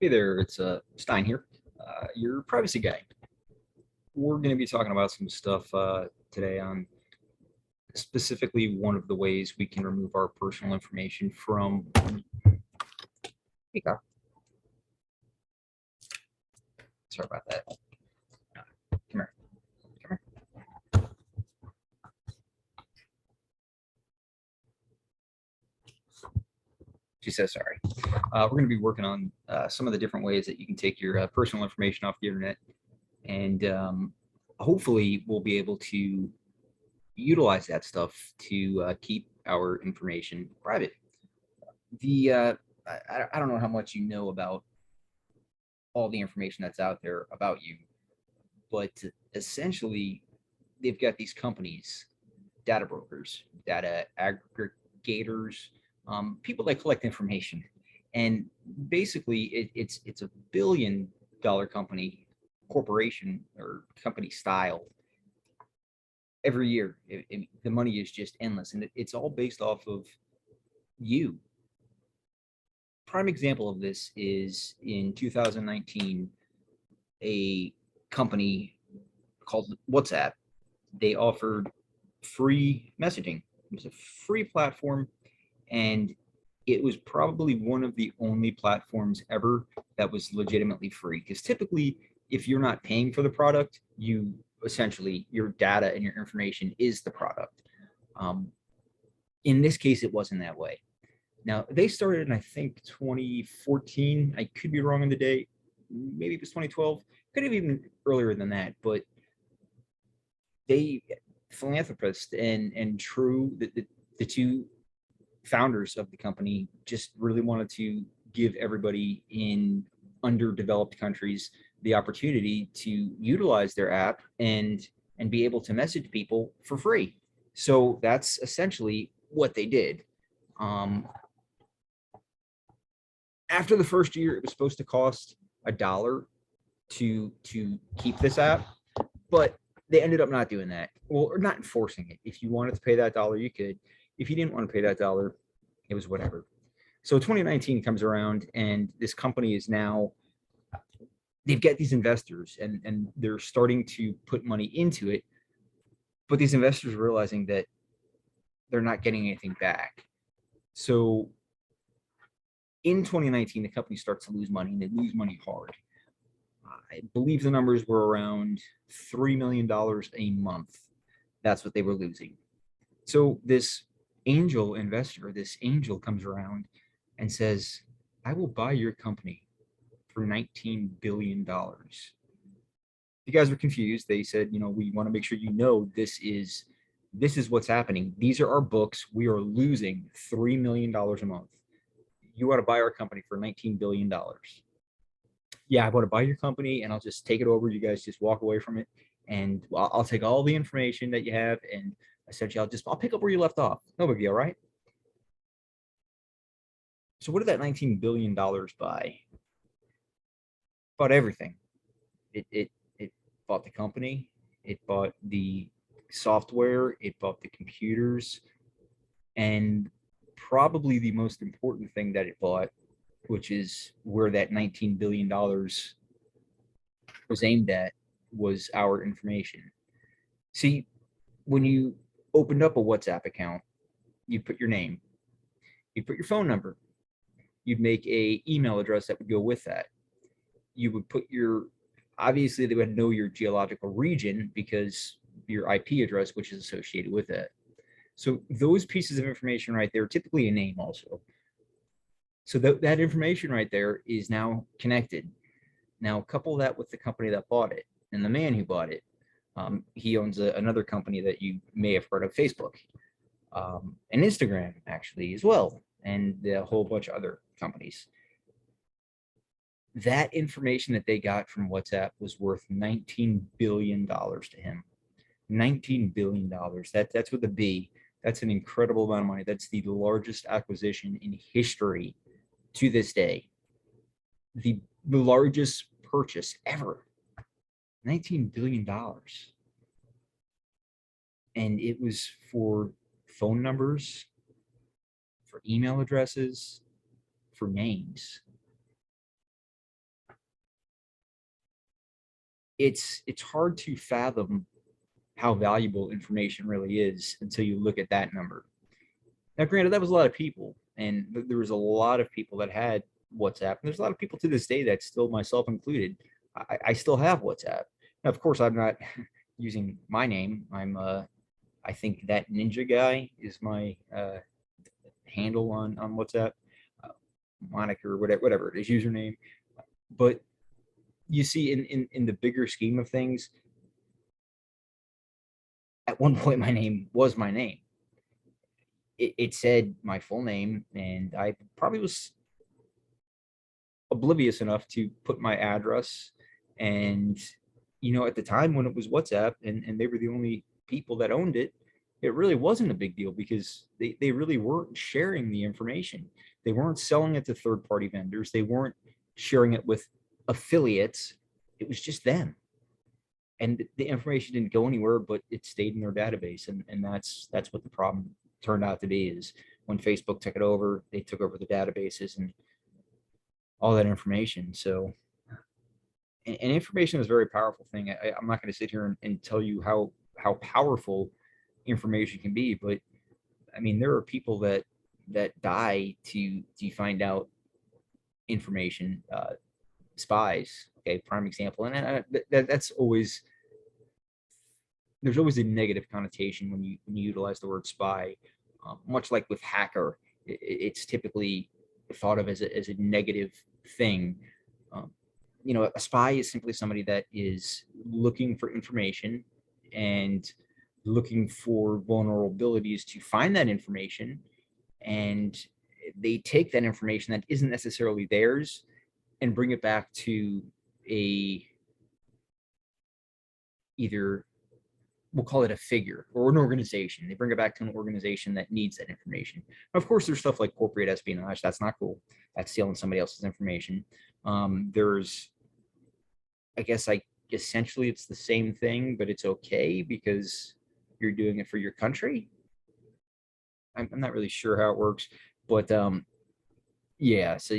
Hey there, it's Stein here, your privacy guy. We're going to be talking about some stuff today on specifically one of the ways we can remove our personal information from. Hey, Kyle, sorry about that. Come here, come here. She says sorry. We're going to be working on some of the different ways that you can take your personal information off the internet, and hopefully we'll be able to utilize that stuff to keep our information private. The I don't know how much you know about all the information that's out there about you, but essentially they've got these companies, data brokers, data aggregators, people that collect information, and basically it's a $1 billion company, corporation or company style every year. The money is just endless, and it's all based off of you. Prime example of this is in 2019, a company called WhatsApp. They offered free messaging. It was a free platform, and it was probably one of the only platforms ever that was legitimately free. Because typically, if you're not paying for the product, you essentially your data and your information is the product. Um, in this case, it wasn't that way. Now they started in I think 2014. I could be wrong on the date. Maybe it was 2012. Could have even earlier than that. But they philanthropists and True, the two founders of the company, just really wanted to give everybody in underdeveloped countries the opportunity to utilize their app and be able to message people for free. So that's essentially what they did. Um, After the first year, it was supposed to cost $1 to keep this app, but they ended up not doing that. Well, or not enforcing it. If you wanted to pay that dollar, you could. If you didn't want to pay that dollar, it was whatever. So 2019 comes around, and this company is now they've got these investors, and they're starting to put money into it, but these investors are realizing that they're not getting anything back. So in 2019, the company starts to lose money, and they lose money hard. I believe the numbers were around $3 million a month. That's what they were losing. So this angel investor, this angel comes around and says, I will buy your company for $19 billion. You guys were confused. They said, we want to make sure this is what's happening. These are our books. We are losing $3 million a month. You want to buy our company for $19 billion. Yeah, I want to buy your company and I'll just take it over. You guys just walk away from it, and I'll take all the information that you have, and essentially I'll pick up where you left off. No big deal, right? So what did that $19 billion buy? Bought everything. It bought the company. It bought the software. It bought the computers, and probably the most important thing that it bought, which is where that $19 billion was aimed at, was our information. See, when you opened up a WhatsApp account, you put your name, you put your phone number, you'd make a email address that would go with that. You would put your obviously they would know your geological region because your IP address, which is associated with it. So those pieces of information right there, typically a name also. So that information right there is now connected. Now couple that with the company that bought it and the man who bought it. He owns another company that you may have heard of, Facebook, and Instagram actually as well, and a whole bunch of other companies. That information that they got from WhatsApp was worth $19 billion to him. $19 billion. That's with a B. That's an incredible amount of money. That's the largest acquisition in history to this day. The largest purchase ever. $19 billion. And it was for phone numbers, for email addresses, for names. it's hard to fathom how valuable information really is until you look at that number. Now, granted, that was a lot of people, and there was a lot of people that had WhatsApp. And there's a lot of people to this day that still, myself included, I still have WhatsApp. Now, of course, I'm not using my name. I think that Ninja Guy is my handle on WhatsApp, uh, moniker, whatever it is, username. But you see, in the bigger scheme of things, at one point, my name was my name. It said my full name, and I probably was oblivious enough to put my address. And at the time when it was WhatsApp, and they were the only people that owned it, it really wasn't a big deal because they really weren't sharing the information. They weren't selling it to third party vendors. They weren't sharing it with affiliates. It was just them. And the information didn't go anywhere, but it stayed in their database. And that's what the problem turned out to be, is when Facebook took it over, they took over the databases and all that information. So, and information is a very powerful thing. I'm not going to sit here and tell you how powerful information can be, but I mean, there are people that die to find out information. Spies, okay, prime example, and that's always, there's always a negative connotation when you utilize the word spy. Much like with hacker, it's typically thought of as a negative thing. Um, a spy is simply somebody that is looking for information and looking for vulnerabilities to find that information, and they take that information that isn't necessarily theirs and bring it back to a, either, we'll call it a figure or an organization. They bring it back to an organization that needs that information. Of course, there's stuff like corporate espionage. That's not cool. That's stealing somebody else's information. There's, I guess, essentially it's the same thing, but it's okay because you're doing it for your country. I'm not really sure how it works, but yeah. So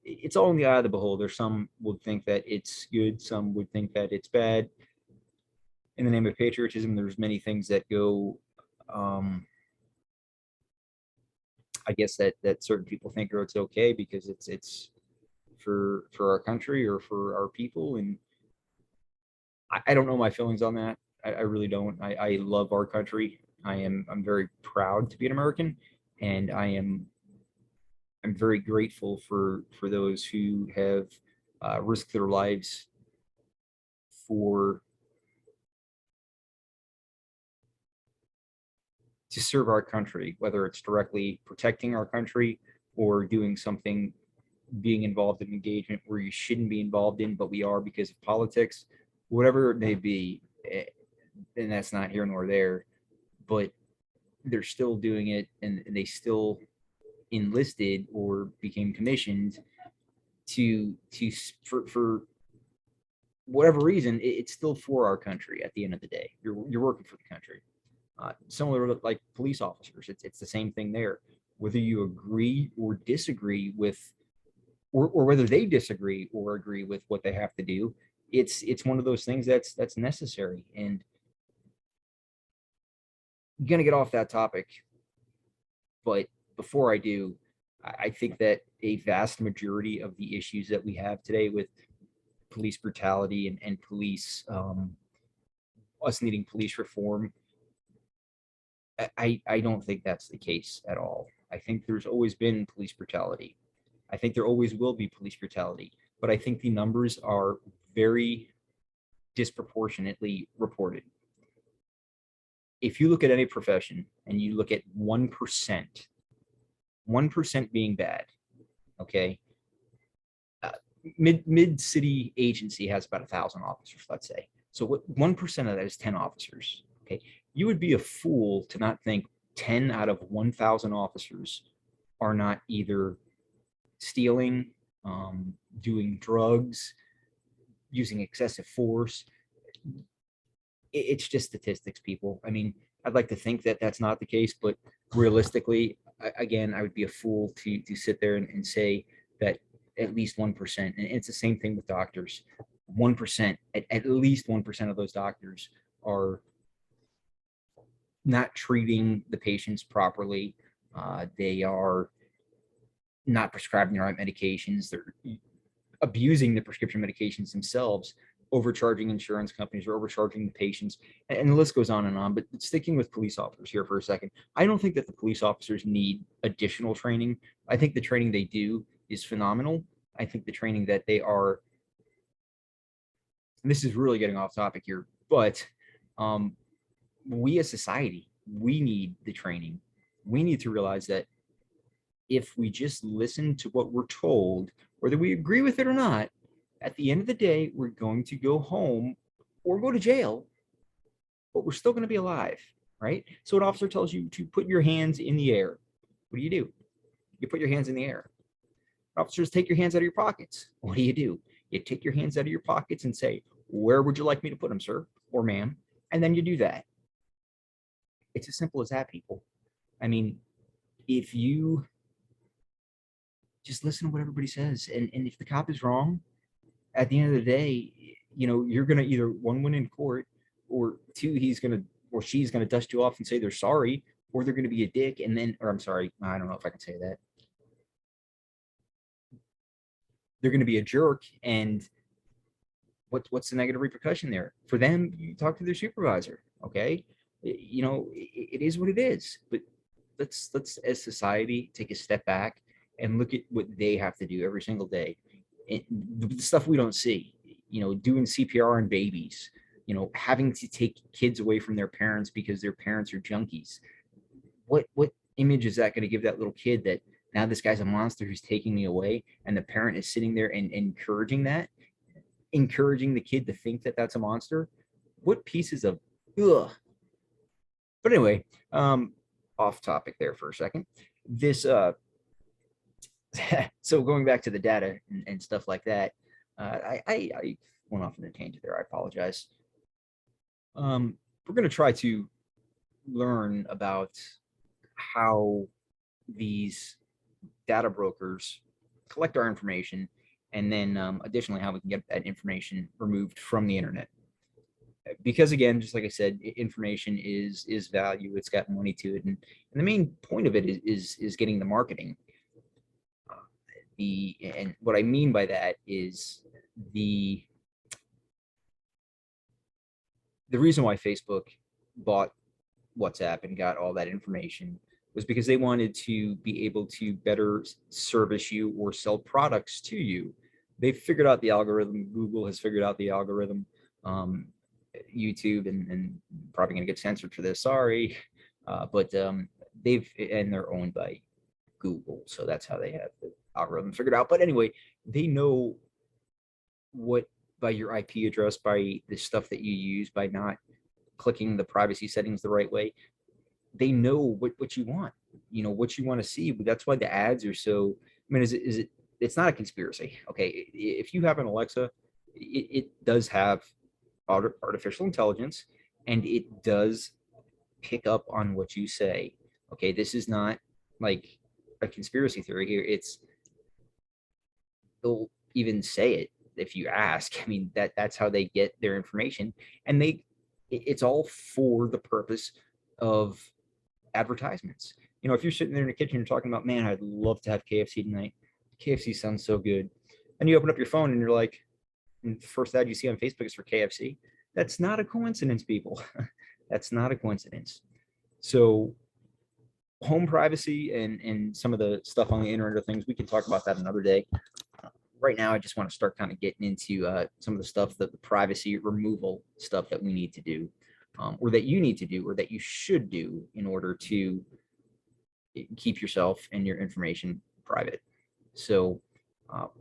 it's all in the eye of the beholder. Some would think that it's good. Some would think that it's bad. In the name of patriotism, there's many things that go, I guess that certain people think are it's okay because it's for our country or for our people, and I don't know my feelings on that. I really don't. I love our country. I'm very proud to be an American, and I'm very grateful for those who have risked their lives for to serve our country, whether it's directly protecting our country or doing something, being involved in engagement where you shouldn't be involved in, but we are because of politics, whatever it may be. And that's not here nor there, but they're still doing it, and they still enlisted or became commissioned to for whatever reason. It's still for our country. At the end of the day, you're working for the country. Similar to like police officers, it's the same thing there. Whether you agree or disagree with, or whether they disagree or agree with what they have to do, it's one of those things that's necessary. And I'm gonna get off that topic, but before I do, I think that a vast majority of the issues that we have today with police brutality and police, us needing police reform, I don't think that's the case at all. I think there's always been police brutality. I think there always will be police brutality, but I think the numbers are very disproportionately reported. If you look at any profession and you look at 1%, 1% being bad, okay? Uh, mid city agency has about 1,000 officers, let's say. So what 1% of that is 10 officers, okay? You would be a fool to not think 10 out of 1,000 officers are not either stealing, doing drugs, using excessive force. It's just statistics, people. I mean, I'd like to think that that's not the case, but realistically, again, I would be a fool to sit there and say that at least 1%. And it's the same thing with doctors. 1%, at least 1% of those doctors are not treating the patients properly. They are not prescribing the right medications. They're abusing the prescription medications themselves, overcharging insurance companies or overcharging the patients, and the list goes on and on. But sticking with police officers here for a second, I don't think that the police officers need additional training. I think the training they do is phenomenal. I think the training that they are, and this is really getting off topic here, but we as society, we need the training. We need to realize that if we just listen to what we're told, whether we agree with it or not, at the end of the day, we're going to go home or go to jail, but we're still going to be alive, right? So an officer tells you to put your hands in the air. What do? You put your hands in the air. Officers, take your hands out of your pockets. What do? You take your hands out of your pockets and say, where would you like me to put them, sir or ma'am? And then you do that. It's as simple as that, people. I mean, if you just listen to what everybody says, and if the cop is wrong, at the end of the day, you know, you're going to either one, win in court, or two, he's going to, or she's going to dust you off and say they're sorry, or they're going to be a dick. And then, or I'm sorry, I don't know if I can say that. They're going to be a jerk. And what's the negative repercussion there for them? You talk to their supervisor. Okay. You know, it is what it is, but let's as society take a step back and look at what they have to do every single day. The stuff we don't see, you know, doing CPR on babies, you know, having to take kids away from their parents because their parents are junkies. What image is that going to give that little kid, that now this guy's a monster who's taking me away, and the parent is sitting there and encouraging the kid to think that that's a monster? What pieces of ugh. But anyway, off topic there for a second. This so going back to the data and stuff like that, I went off on a tangent there. I apologize. We're going to try to learn about how these data brokers collect our information, and then additionally how we can get that information removed from the internet. Because again, just like I said, information is value. It's got money to it, and the main point of it is getting the marketing. And what I mean by that is the reason why Facebook bought WhatsApp and got all that information was because they wanted to be able to better service you or sell products to you. They figured out the algorithm. Google has figured out the algorithm. YouTube and probably going to get censored for this. Sorry, but they're owned by Google, so that's how they have the algorithm figured out. But anyway, they know what, by your IP address, by the stuff that you use, by not clicking the privacy settings the right way, they know what you want, you know, what you want to see. But that's why the ads are so, I mean, it's not a conspiracy. Okay. If you have an Alexa, it does have artificial intelligence, and it does pick up on what you say. Okay. This is not like a conspiracy theory here. They'll even say it if you ask. I mean, that's how they get their information, and it's all for the purpose of advertisements. You know, if you're sitting there in the kitchen, you're talking about, man, I'd love to have KFC tonight. KFC sounds so good. And you open up your phone and you're like, and the first ad you see on Facebook is for KFC. That's not a coincidence, people. That's not a coincidence. So home privacy and some of the stuff on the internet of things, we can talk about that another day. Right now, I just want to start kind of getting into some of the stuff, that the privacy removal stuff that we need to do, or that you need to do, or that you should do in order to keep yourself and your information private. So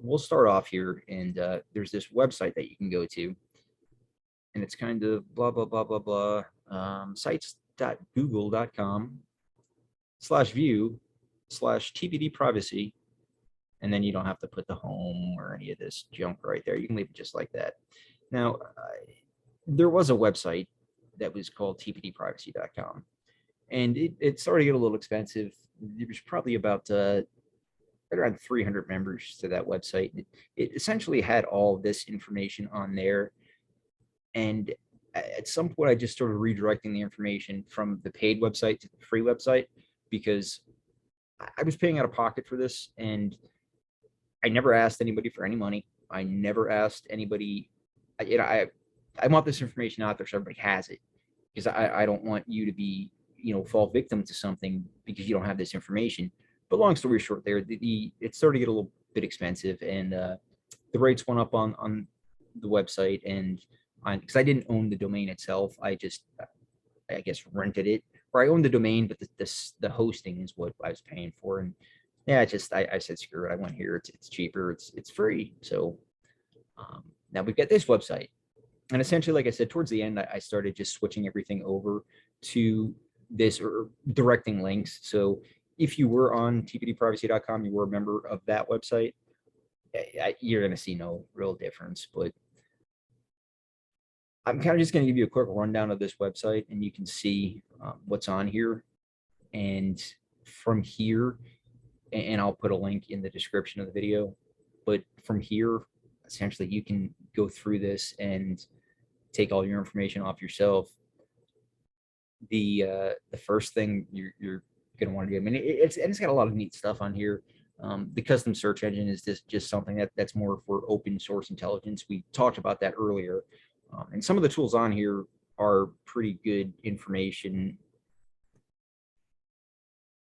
we'll start off here, and there's this website that you can go to, and it's kind of blah, blah, blah, blah, blah, sites.google.com/view/TPD privacy. And then you don't have to put the home or any of this junk right there. You can leave it just like that. Now, there was a website that was called tpdprivacy.com, and it started to get a little expensive. It was probably about, I right around 300 members to that website. It essentially had all this information on there. And at some point, I just started redirecting the information from the paid website to the free website because I was paying out of pocket for this, and I never asked anybody for any money. I never asked anybody. I want this information out there so everybody has it, because I don't want you to be, fall victim to something because you don't have this information. But long story short, it started to get a little bit expensive, and the rates went up on the website, and because I didn't own the domain itself, I guess rented it, or I owned the domain, but the hosting is what I was paying for. And yeah, I said screw it. I went here. It's cheaper. It's free. So now we've got this website, and essentially, like I said, towards the end, I started just switching everything over to this, or directing links. So if you were on tpdprivacy.com, you were a member of that website, you're going to see no real difference. But I'm kind of just going to give you a quick rundown of this website, and you can see what's on here. And from here, and I'll put a link in the description of the video, but from here, essentially, you can go through this and take all your information off yourself. The first thing you're going to want to do, I mean, it's got a lot of neat stuff on here. The custom search engine is just something that's more for open source intelligence. We talked about that earlier. And some of the tools on here are pretty good information,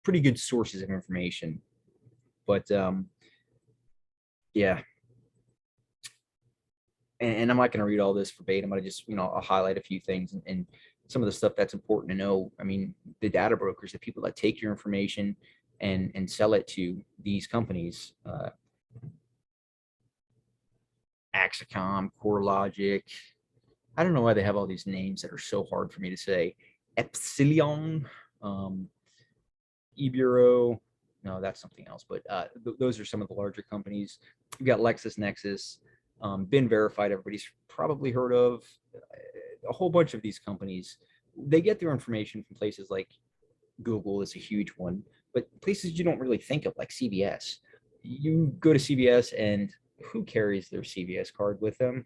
pretty good sources of information. But yeah. And I'm not going to read all this verbatim. I just, I'll highlight a few things and some of the stuff that's important to know. I mean, the data brokers, the people that take your information and sell it to these companies, Axicom, CoreLogic. I don't know why they have all these names that are so hard for me to say. Epsilon, eBureau. No, that's something else. But those are some of the larger companies. You've got LexisNexis, been verified. Everybody's probably heard of. A whole bunch of these companies. They get their information from places like Google is a huge one, but places you don't really think of, like CVS. You go to CVS, and who carries their CVS card with them?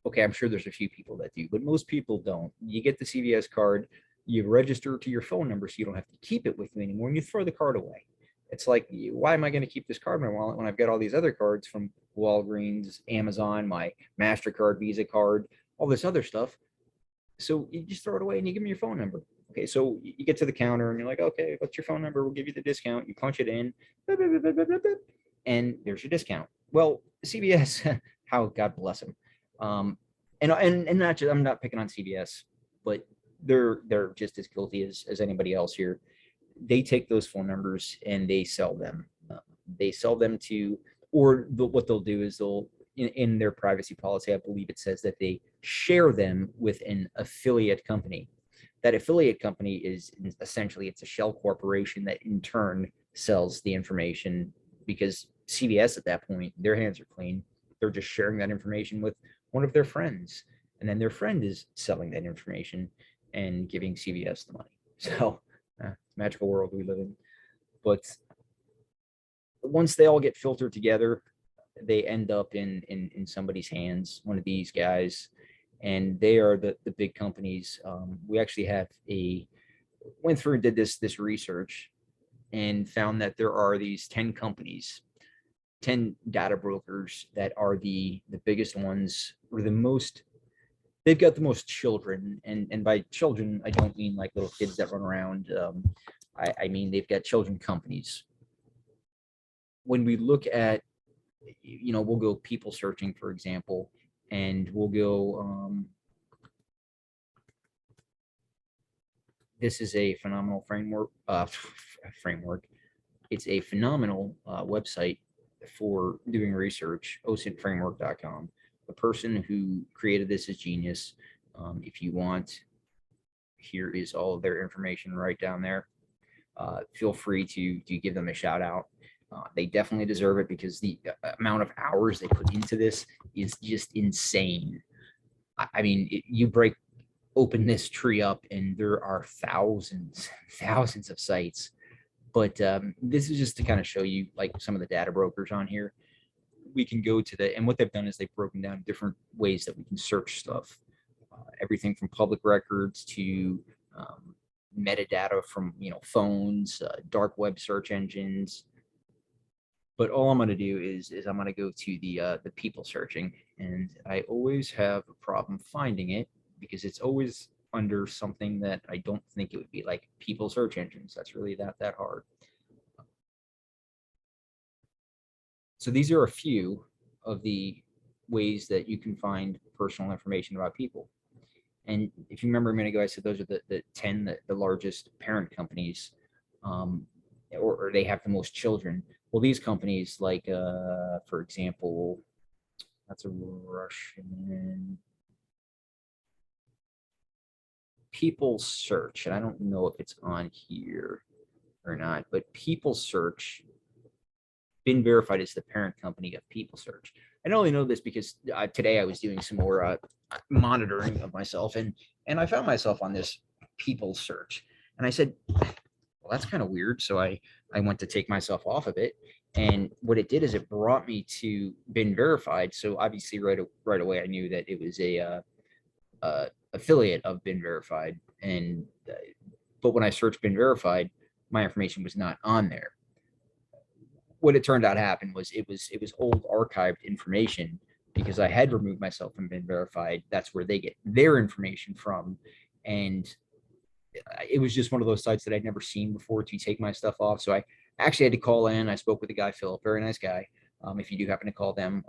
Okay, I'm sure there's a few people that do, but most people don't. You get the CVS card, you register to your phone number so you don't have to keep it with you anymore, and you throw the card away. It's like, why am I going to keep this card in my wallet when I've got all these other cards from Walgreens, Amazon, my MasterCard, Visa card, all this other stuff? So you just throw it away and you give them your phone number. Okay, so you get to the counter and you're like, okay, what's your phone number? We'll give you the discount. You punch it in, and there's your discount. Well, CVS, how God bless them, and not just, I'm not picking on CVS, but they're just as guilty as anybody else here. They take those phone numbers and they sell them. They sell them to, or what they'll do is they'll, in their privacy policy, I believe it says that they share them with an affiliate company. That affiliate company is essentially, it's a shell corporation that in turn sells the information, because CVS at that point, their hands are clean. They're just sharing that information with one of their friends, and then their friend is selling that information and giving CVS the money. So magical world we live in. But once they all get filtered together, they end up in somebody's hands, one of these guys, and they are the big companies. We actually have went through and did this research and found that there are these 10 companies, 10 data brokers that are the biggest ones, or the most, they've got the most children, and by children I don't mean like little kids that run around. I mean they've got children companies. When we look at, we'll go people searching, for example, and we'll go, this is a phenomenal framework. It's a phenomenal website for doing research, osintframework.com. The person who created this is genius. If you want, here is all of their information right down there. Feel free to give them a shout out. They definitely deserve it, because the amount of hours they put into this is just insane. I mean, you open this tree up and there are thousands of sites But this is just to kind of show you like some of the data brokers on here. We can go to and what they've done is they've broken down different ways that we can search stuff. Everything from public records to metadata from, phones, dark web search engines. But all I'm going to do is I'm going to go to the people searching, and I always have a problem finding it because it's always under something that I don't think it would be, like people search engines. That's really that hard. So these are a few of the ways that you can find personal information about people. And if you remember a minute ago, I said those are the 10 the largest parent companies, or they have the most children. Well, these companies, like, for example, that's a Russian People Search, and I don't know if it's on here or not, but People Search, been verified as the parent company of People Search. I only know this because today I was doing some more monitoring of myself, and I found myself on this People Search, and I said, well, that's kind of weird. So I went to take myself off of it, and what it did is it brought me to Been Verified. So obviously right away I knew that it was a affiliate of Been Verified, and but when I searched Been Verified, my information was not on there. What it turned out happened was it was old archived information because I had removed myself from Been Verified. That's where they get their information from, and it was just one of those sites that I'd never seen before to take my stuff off. So I actually had to call in. I spoke with the guy, Philip, very nice guy. If you do happen to call them,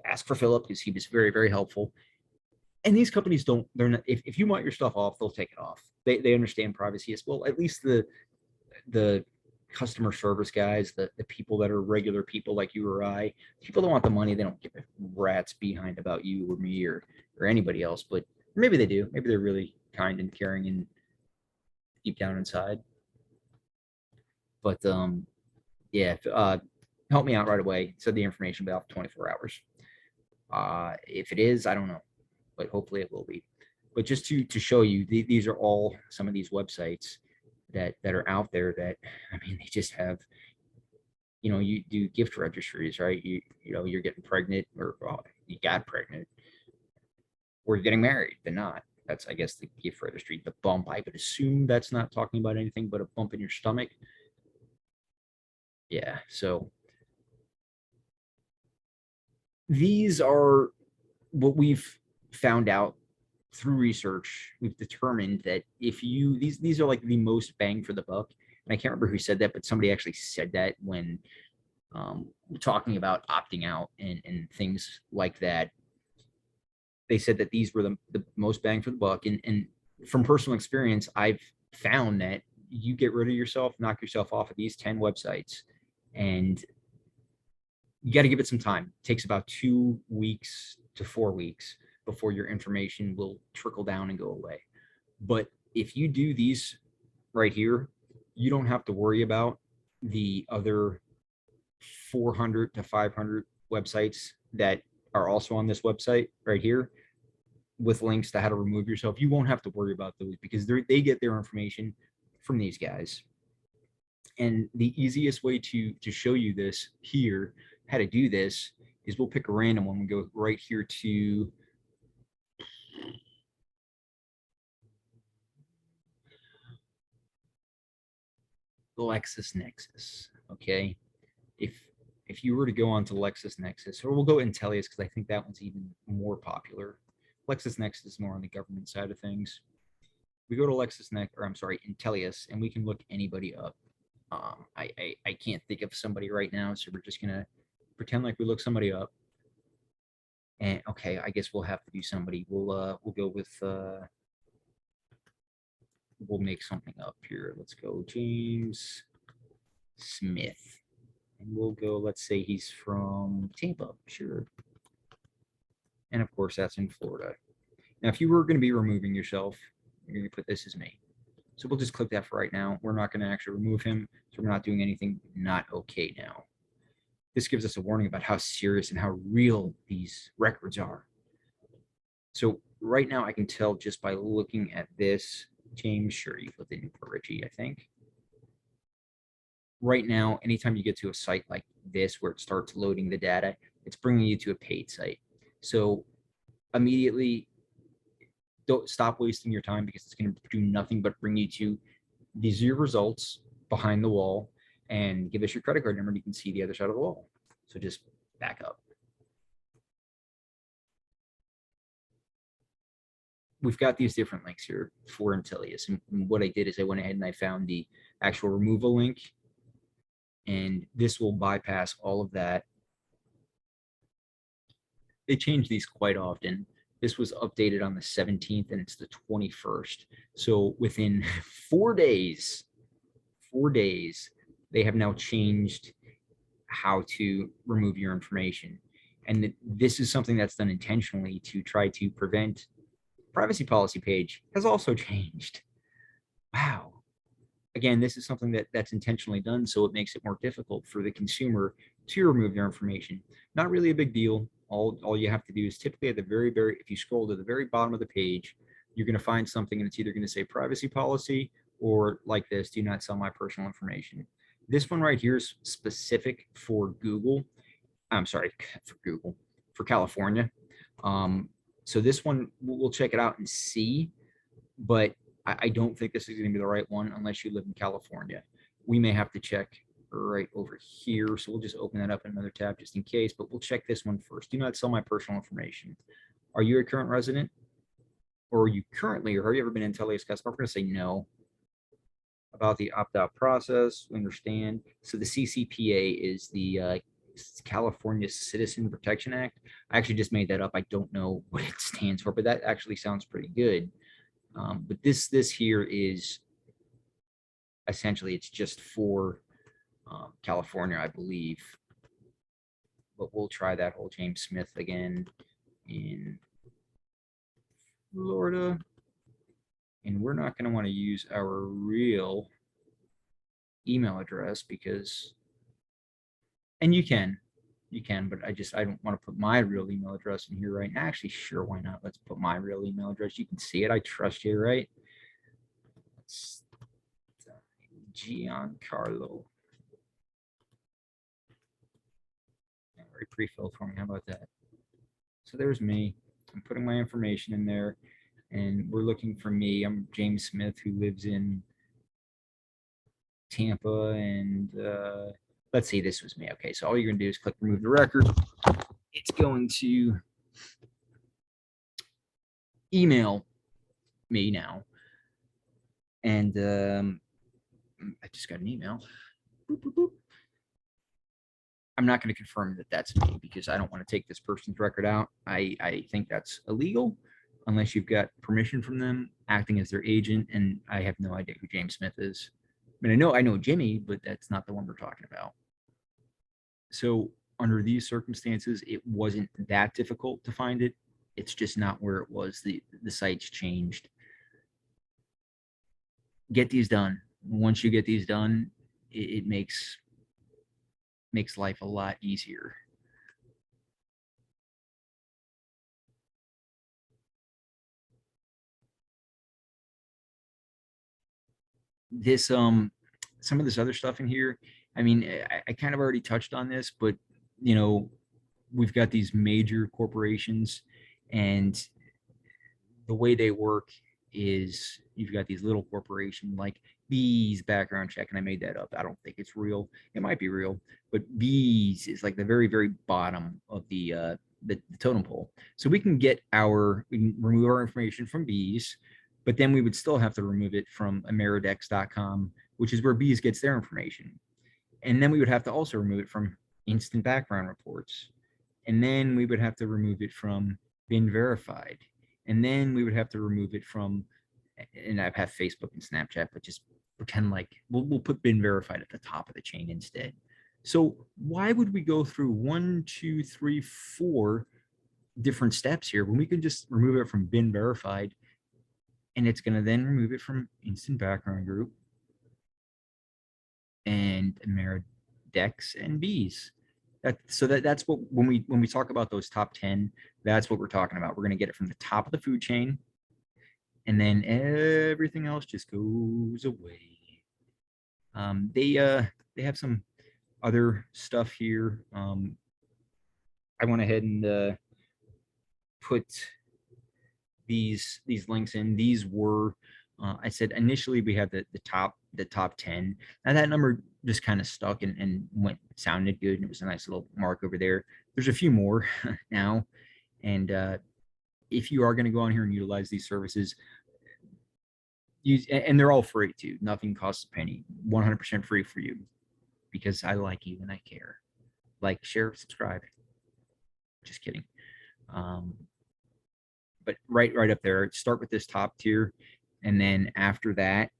ask for Philip because he was very, very helpful. And these companies don't, they're not, if you want your stuff off, they'll take it off. They understand privacy as well. At least the customer service guys, the people that are regular people like you or I, people that want the money, they don't give a rat's behind about you or me or anybody else. But maybe they do. Maybe they're really kind and caring and deep down inside. But yeah, help me out right away. Said the information will be off 24 hours. If it is, I don't know, but hopefully it will be. But just to show you, these are all some of these websites that are out there that, I mean, they just have, you do gift registries, right? You're getting pregnant, or you got pregnant, or you're getting married, but not. That's, I guess, the gift registry. The bump, I would assume that's not talking about anything but a bump in your stomach. Yeah, so these are what we've found out through research. We've determined that if you these are like the most bang for the buck. And I can't remember who said that, but somebody actually said that when talking about opting out and things like that. They said that these were the most bang for the buck. And from personal experience, I've found that you get rid of yourself, knock yourself off of these 10 websites, and you got to give it some time. It takes about 2 weeks to 4 weeks before your information will trickle down and go away. But if you do these right here, you don't have to worry about the other 400 to 500 websites that are also on this website right here with links to how to remove yourself. You won't have to worry about those because they get their information from these guys. And the easiest way to show you this here, how to do this, is we'll pick a random one. We go right here to LexisNexis. Okay, if you were to go on to LexisNexis, or we'll go Intellius because I think that one's even more popular. LexisNexis is more on the government side of things. We go to Intellius, and we can look anybody up. I can't think of somebody right now, so we're just gonna pretend like we look somebody up. And okay, I guess we'll have to do somebody. We'll go with we'll make something up here. Let's go James Smith. And we'll go, let's say he's from Tampa, sure. And of course, that's in Florida. Now, if you were going to be removing yourself, you're going to put this as me. So we'll just click that for right now. We're not going to actually remove him. So we're not doing anything not okay now. This gives us a warning about how serious and how real these records are. So right now I can tell just by looking at this, James, sure, you've lived in Newport Richie, I think. right now, anytime you get to a site like this where it starts loading the data, it's bringing you to a paid site. So immediately, don't stop wasting your time because it's going to do nothing but bring you to these are your results behind the wall, and give us your credit card number and you can see the other side of the wall. So just back up. We've got these different links here for Intellius. And what I did is I went ahead and I found the actual removal link, and this will bypass all of that. They change these quite often. This was updated on the 17th and it's the 21st. So within 4 days, they have now changed how to remove your information. And this is something that's done intentionally to try to prevent. Privacy policy page has also changed. Wow. Again, this is something that's intentionally done, so it makes it more difficult for the consumer to remove their information. Not really a big deal. All you have to do is typically at the very, if you scroll to the very bottom of the page, you're going to find something and it's either going to say privacy policy or like this, do not sell my personal information. This one right here is specific for Google. I'm sorry, for Google, for California. So this one, we'll check it out and see, but I don't think this is going to be the right one unless you live in California. We may have to check right over here. So we'll just open that up in another tab just in case, but we'll check this one first. Do not sell my personal information. Are you a current resident? Or are you currently, or have you ever been an Intellius customer? We're going to say no. About the opt-out process, we understand. So the CCPA is the California Citizen Protection Act. I actually just made that up. I don't know what it stands for, but that actually sounds pretty good. But this here is essentially, it's just for California, I believe. But we'll try that whole James Smith again in Florida. And we're not going to want to use our real email address because, and you can, but I don't want to put my real email address in here right now. Actually, sure, why not? Let's put my real email address. You can see it. I trust you, right? It's Giancarlo. Very pre-filled for me. How about that? So there's me. I'm putting my information in there, and we're looking for me. I'm James Smith, who lives in Tampa, and let's see, this was me. Okay, so all you're gonna do is click remove the record. It's going to email me now, and I just got an email. Boop, boop, boop. I'm not going to confirm that that's me because I don't want to take this person's record out. I think that's illegal unless you've got permission from them acting as their agent, and I have no idea who James Smith is. I mean, I know Jimmy, but that's not the one we're talking about. So under these circumstances, it wasn't that difficult to find it. It's just not where it was. The site's changed. Get these done. Once you get these done, it makes life a lot easier. This some of this other stuff in here, I mean, I kind of already touched on this, but you know, we've got these major corporations, and the way they work is you've got these little corporations like Bees background check, and I made that up. I don't think it's real. It might be real, but Bees is like the very bottom of the totem pole. So we can remove our information from Bees, but then we would still have to remove it from Ameridex.com, which is where Bees gets their information. And then we would have to also remove it from Instant Background Reports. And then we would have to remove it from Been Verified. And then we would have to remove it from, and I have Facebook and Snapchat, but just pretend like we'll put Been Verified at the top of the chain instead. So why would we go through 1, 2, 3, 4 different steps here when we can just remove it from Been Verified, and it's going to then remove it from Instant Background Group and Ameridex and Bees. That's what when we talk about those top 10, that's what we're talking about. We're going to get it from the top of the food chain, and then everything else just goes away. They have some other stuff here. I went ahead and put these links in. These were I said initially we had the top 10. Now that number just kind of stuck and went sounded good, and it was a nice little mark over there. There's a few more now, and if you are going to go on here and utilize these services, use, and they're all free too. Nothing costs a penny. 100% free for you, because I like you and I care. Like, share, subscribe. Just kidding. But right up there, start with this top tier, and then after that,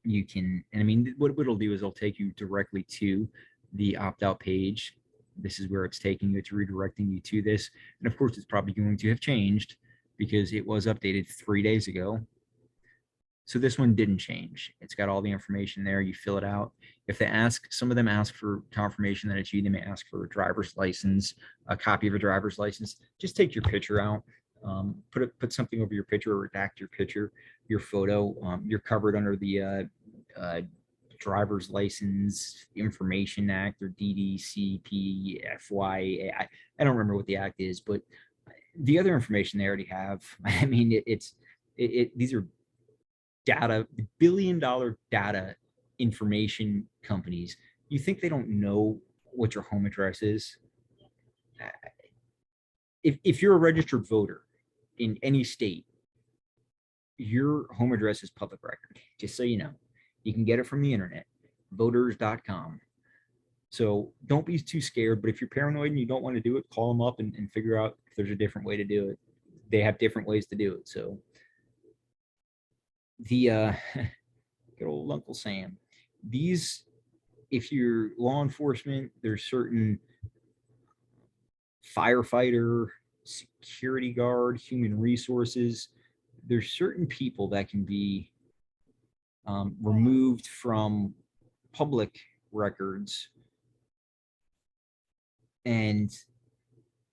you can. And I mean, what it'll do is it'll take you directly to the opt-out page. This is where it's taking you. It's redirecting you to this, and of course, it's probably going to have changed because it was updated 3 days ago. So this one didn't change. It's got all the information there. You fill it out. If they ask, some of them ask for confirmation that it's you. They may ask for a driver's license, a copy of a driver's license. Just take your picture out. Put something over your picture, or redact your picture, your photo. You're covered under the Driver's License Information Act, or DDCPFY. I don't remember what the act is, but the other information they already have. I mean, these are data, billion-dollar data information companies. You think they don't know what your home address is? If you're a registered voter in any state, your home address is public record, just so you know. You can get it from the internet, voters.com. So don't be too scared, but if you're paranoid and you don't want to do it, call them up and figure out if there's a different way to do it. They have different ways to do it. So the good old Uncle Sam. These, if you're law enforcement, there's certain firefighter, security guard, human resources. There's certain people that can be removed from public records, and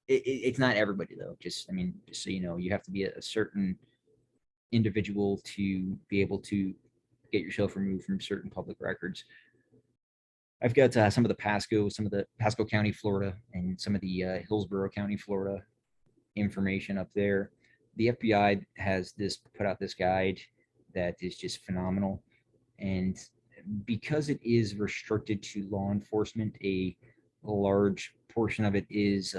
it's not everybody though. Just, I mean, just so you know, you have to be a certain individual to be able to get yourself removed from certain public records. I've got some of the Pasco County, Florida, and some of the Hillsborough County, Florida information up there. The FBI has put out this guide that is just phenomenal. And because it is restricted to law enforcement, a large portion of it is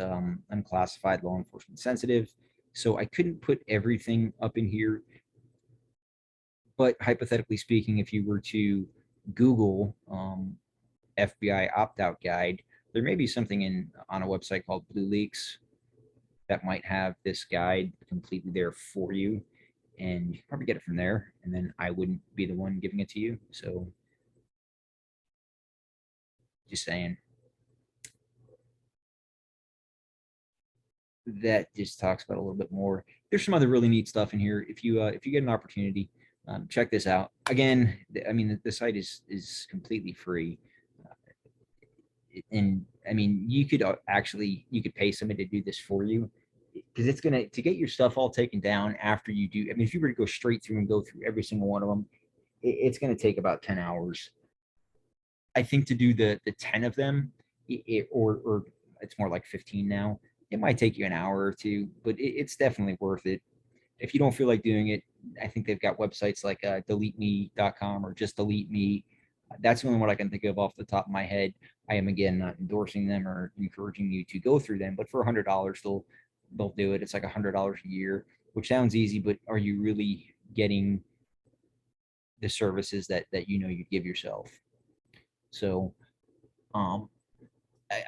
unclassified, law enforcement sensitive. So I couldn't put everything up in here. But hypothetically speaking, if you were to Google FBI opt-out guide, there may be something on a website called BlueLeaks that might have this guide completely there for you, and you can probably get it from there, and then I wouldn't be the one giving it to you. So just saying. That just talks about a little bit more. There's some other really neat stuff in here. If you get an opportunity, check this out. Again, I mean, the site is completely free. And I mean, you could pay somebody to do this for you, because it's gonna, to get your stuff all taken down after you do. I mean, if you were to go straight through and go through every single one of them, it's gonna take about 10 hours. I think to do the 10 of them, or it's more like 15 now. It might take you an hour or two, but it's definitely worth it. If you don't feel like doing it, I think they've got websites like deleteme.com or just delete me. That's the only one I can think of off the top of my head. I am, again, not endorsing them or encouraging you to go through them, but for $100, they'll do it. It's like $100 a year, which sounds easy, but are you really getting the services that you know you'd give yourself? So,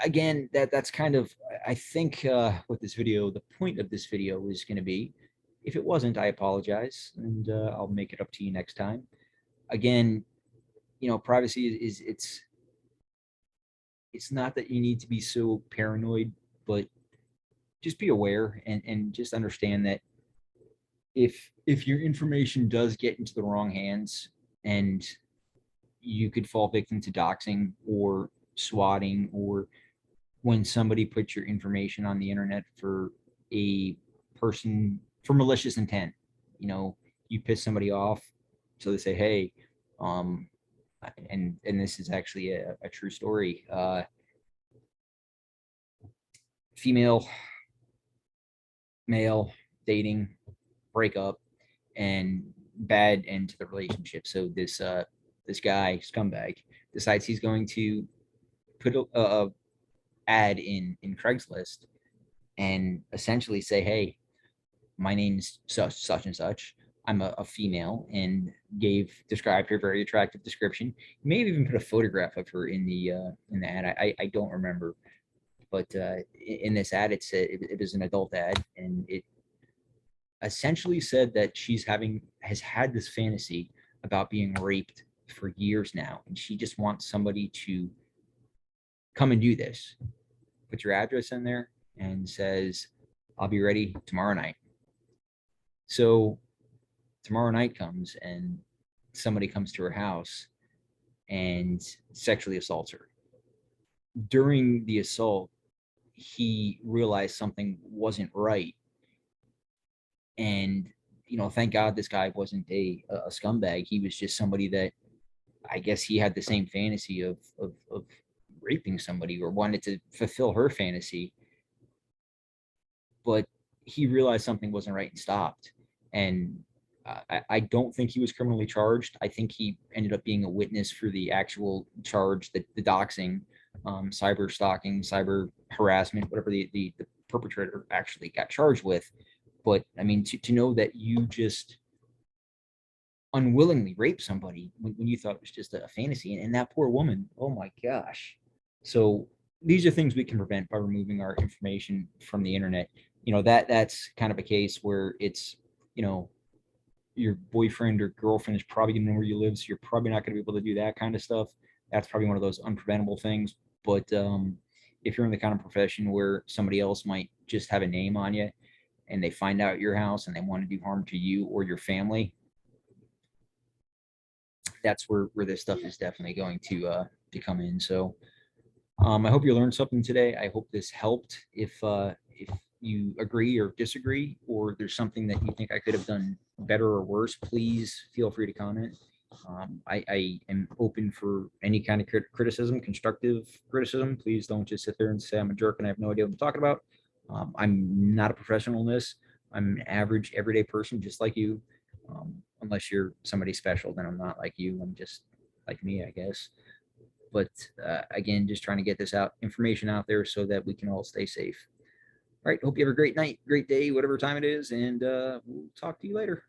again, that's kind of, I think, what this video, the point of this video is going to be. If it wasn't, I apologize, and I'll make it up to you next time. Again, you know, privacy it's not that you need to be so paranoid, but just be aware, and just understand that if your information does get into the wrong hands, and you could fall victim to doxing or swatting, or when somebody puts your information on the internet for malicious intent. You know, you piss somebody off, so they say, hey, and this is actually a true story. Female, male, dating, breakup, and bad end to the relationship. So this guy, scumbag, decides he's going to put a ad in Craigslist and essentially say, hey, my name's such and such. I'm a female, and described her very attractive description. He may have even put a photograph of her in the ad. I don't remember, but in this ad, it is an adult ad, and it essentially said that has had this fantasy about being raped for years now, and she just wants somebody to come and do this. Put your address in there and says, I'll be ready tomorrow night. So tomorrow night comes and somebody comes to her house and sexually assaults her. During the assault, he realized something wasn't right. And, thank God this guy wasn't a scumbag. He was just somebody that I guess he had the same fantasy of raping somebody or wanted to fulfill her fantasy. But he realized something wasn't right and stopped. And I don't think he was criminally charged. I think he ended up being a witness for the actual charge, the doxing, cyber stalking, cyber harassment, whatever the perpetrator actually got charged with. But I mean, to know that you just unwillingly raped somebody when you thought it was just a fantasy, and that poor woman, oh my gosh. So these are things we can prevent by removing our information from the internet. That's kind of a case where it's, your boyfriend or girlfriend is probably going to know where you live, so you're probably not going to be able to do that kind of stuff. That's probably one of those unpreventable things. But if you're in the kind of profession where somebody else might just have a name on you and they find out your house and they want to do harm to you or your family, that's where this stuff is definitely going to come in. So I hope you learned something today. I hope this helped. If you agree or disagree, or there's something that you think I could have done better or worse, please feel free to comment. I am open for any kind of criticism, constructive criticism. Please don't just sit there and say I'm a jerk and I have no idea what I'm talking about. I'm not a professional in this. I'm an average, everyday person, just like you. Unless you're somebody special, then I'm not like you. I'm just like me, I guess. But again, just trying to get this information out there so that we can all stay safe. All right. Hope you have a great night, great day, whatever time it is. And we'll talk to you later.